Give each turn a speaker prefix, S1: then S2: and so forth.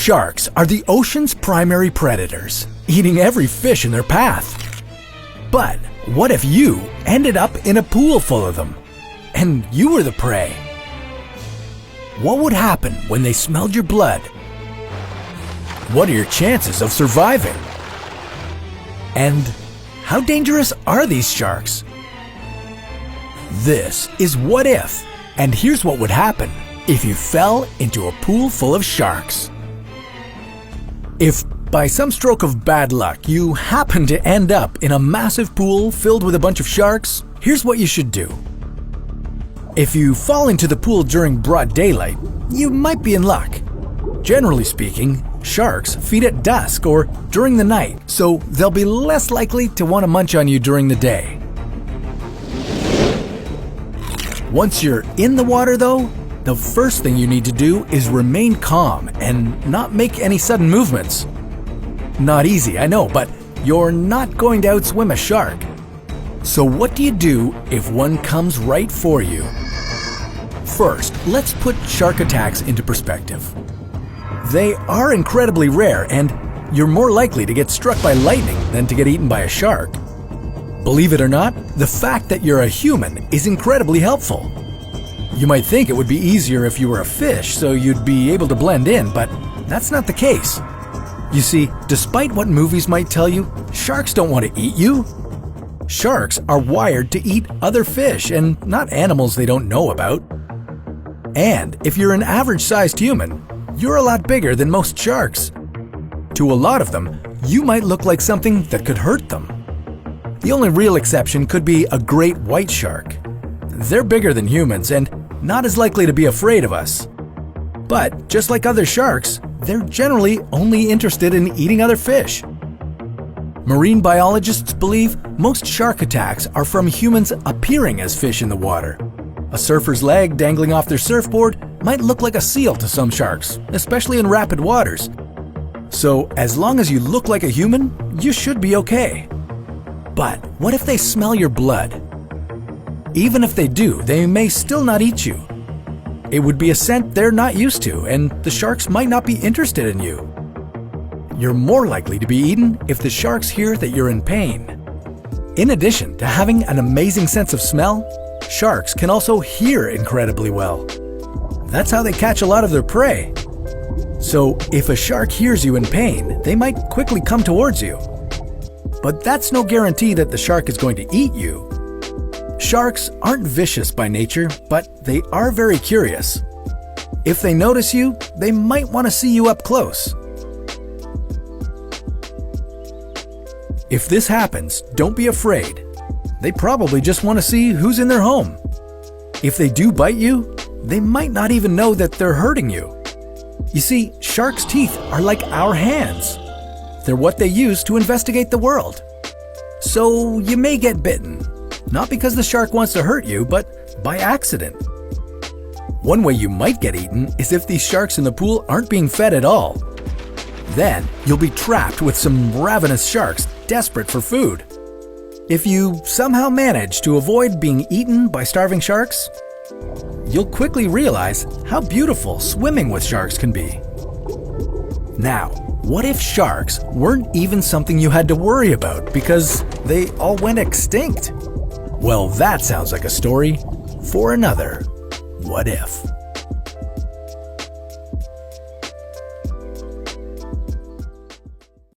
S1: Sharks are the ocean's primary predators, eating every fish in their path. But what if you ended up in a pool full of them, and you were the prey? What would happen when they smelled your blood? What are your chances of surviving? And how dangerous are these sharks? This is What If, and here's what would happen if you fell into a pool full of sharks. If by some stroke of bad luck you happen to end up in a massive pool filled with a bunch of sharks, here's what you should do. If you fall into the pool during broad daylight, you might be in luck. Generally speaking, sharks feed at dusk or during the night, so they'll be less likely to want to munch on you during the day. Once you're in the water though, the first thing you need to do is remain calm and not make any sudden movements. Not easy, I know, but you're not going to outswim a shark. So what do you do if one comes right for you? First, let's put shark attacks into perspective. They are incredibly rare, and you're more likely to get struck by lightning than to get eaten by a shark. Believe it or not, the fact that you're a human is incredibly helpful. You might think it would be easier if you were a fish, so you'd be able to blend in, but that's not the case. You see, despite what movies might tell you, sharks don't want to eat you. Sharks are wired to eat other fish and not animals they don't know about. And if you're an average-sized human, you're a lot bigger than most sharks. To a lot of them, you might look like something that could hurt them. The only real exception could be a great white shark. They're bigger than humans and not as likely to be afraid of us. But just like other sharks, they're generally only interested in eating other fish. Marine biologists believe most shark attacks are from humans appearing as fish in the water. A surfer's leg dangling off their surfboard might look like a seal to some sharks, especially in rapid waters. So as long as you look like a human, you should be okay. But what if they smell your blood? Even if they do, they may still not eat you. It would be a scent they're not used to, and the sharks might not be interested in you. You're more likely to be eaten if the sharks hear that you're in pain. In addition to having an amazing sense of smell, sharks can also hear incredibly well. That's how they catch a lot of their prey. So if a shark hears you in pain, they might quickly come towards you. But that's no guarantee that the shark is going to eat you. Sharks aren't vicious by nature, but they are very curious. If they notice you, they might want to see you up close. If this happens, don't be afraid. They probably just want to see who's in their home. If they do bite you, they might not even know that they're hurting you. You see, sharks' teeth are like our hands. They're what they use to investigate the world. So you may get bitten, not because the shark wants to hurt you, but by accident. One way you might get eaten is if these sharks in the pool aren't being fed at all. Then you'll be trapped with some ravenous sharks desperate for food. If you somehow manage to avoid being eaten by starving sharks, you'll quickly realize how beautiful swimming with sharks can be. Now, what if sharks weren't even something you had to worry about because they all went extinct? Well, that sounds like a story for another What If.